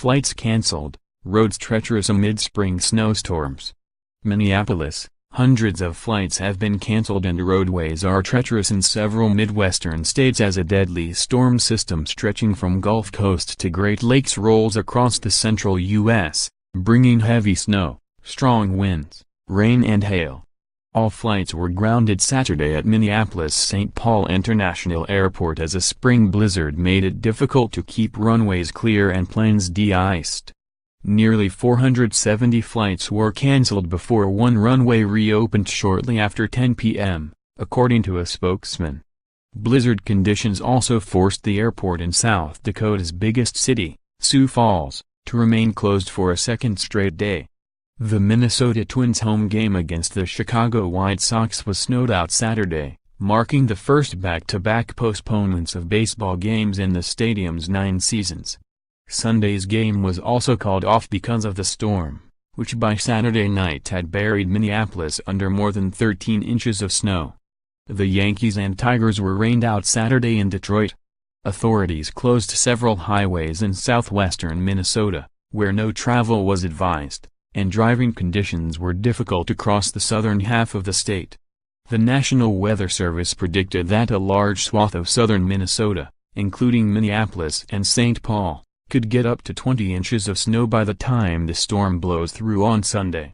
flights canceled, roads treacherous amid spring snowstorms. Minneapolis, hundreds of flights have been canceled and roadways are treacherous in several Midwestern states as a deadly storm system stretching from Gulf Coast to Great Lakes rolls across the central U.S., bringing heavy snow, strong winds, rain and hail. All flights were grounded Saturday at Minneapolis-St. Paul International Airport as a spring blizzard made it difficult to keep runways clear and planes de-iced. Nearly 470 flights were canceled before one runway reopened shortly after 10 p.m., according to a spokesman. Blizzard conditions also forced the airport in South Dakota's biggest city, Sioux Falls, to remain closed for a second straight day. The Minnesota Twins' home game against the Chicago White Sox was snowed out Saturday, marking the first back-to-back postponements of baseball games in the stadium's 9 seasons. Sunday's game was also called off because of the storm, which by Saturday night had buried Minneapolis under more than 13 inches of snow. The Yankees and Tigers were rained out Saturday in Detroit. Authorities closed several highways in southwestern Minnesota, where no travel was advised, and driving conditions were difficult across the southern half of the state. The National Weather Service predicted that a large swath of southern Minnesota, including Minneapolis and St. Paul, could get up to 20 inches of snow by the time the storm blows through on Sunday.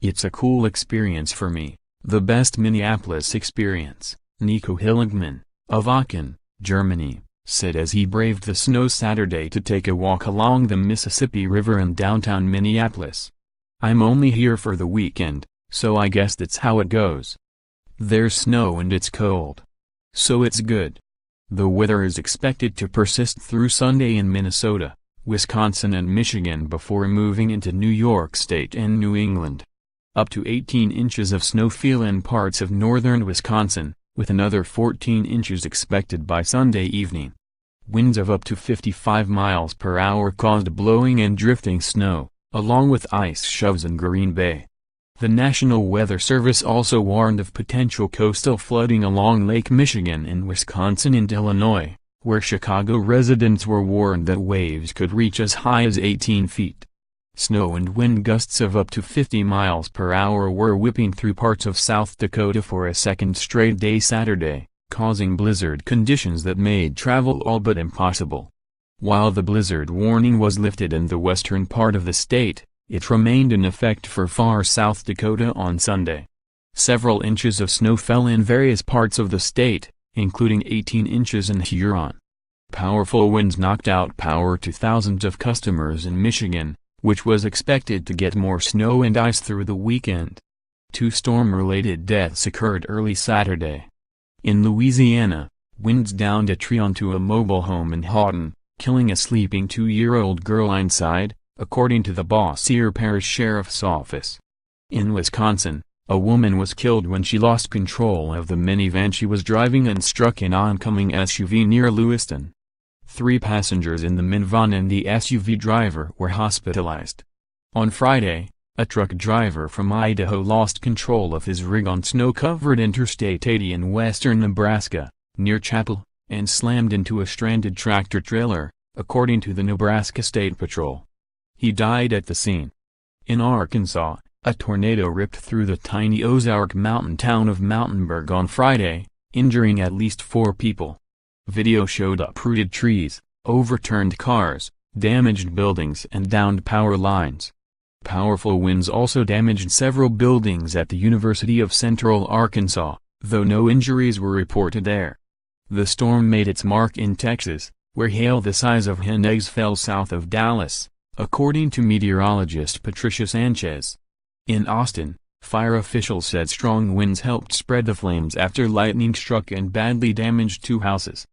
"It's a cool experience for me, the best Minneapolis experience," Nico Hilligman, of Aachen, Germany, said as he braved the snow Saturday to take a walk along the Mississippi River in downtown Minneapolis. "I'm only here for the weekend, so I guess that's how it goes. There's snow and it's cold. So it's good." The weather is expected to persist through Sunday in Minnesota, Wisconsin and Michigan before moving into New York State and New England. Up to 18 inches of snow fell in parts of northern Wisconsin, with another 14 inches expected by Sunday evening. Winds of up to 55 miles per hour caused blowing and drifting snow, along with ice shoves in Green Bay. The National Weather Service also warned of potential coastal flooding along Lake Michigan in Wisconsin and Illinois, where Chicago residents were warned that waves could reach as high as 18 feet. Snow and wind gusts of up to 50 miles per hour were whipping through parts of South Dakota for a second straight day Saturday, causing blizzard conditions that made travel all but impossible. While the blizzard warning was lifted in the western part of the state, it remained in effect for far South Dakota on Sunday. Several inches of snow fell in various parts of the state, including 18 inches in Huron. Powerful winds knocked out power to thousands of customers in Michigan, which was expected to get more snow and ice through the weekend. 2 storm-related deaths occurred early Saturday. In Louisiana, winds downed a tree onto a mobile home in Houghton, killing a sleeping 2-year-old girl inside, according to the Bossier Parish Sheriff's Office. In Wisconsin, a woman was killed when she lost control of the minivan she was driving and struck an oncoming SUV near Lewiston. 3 passengers in the minivan and the SUV driver were hospitalized. On Friday, a truck driver from Idaho lost control of his rig on snow-covered Interstate 80 in western Nebraska, near Chapel, and slammed into a stranded tractor-trailer, according to the Nebraska State Patrol. He died at the scene. In Arkansas, a tornado ripped through the tiny Ozark mountain town of Mountainburg on Friday, injuring at least 4 people. Video showed uprooted trees, overturned cars, damaged buildings and downed power lines. Powerful winds also damaged several buildings at the University of Central Arkansas, though no injuries were reported there. The storm made its mark in Texas, where hail the size of hen eggs fell south of Dallas, according to meteorologist Patricia Sanchez. In Austin, fire officials said strong winds helped spread the flames after lightning struck and badly damaged 2 houses.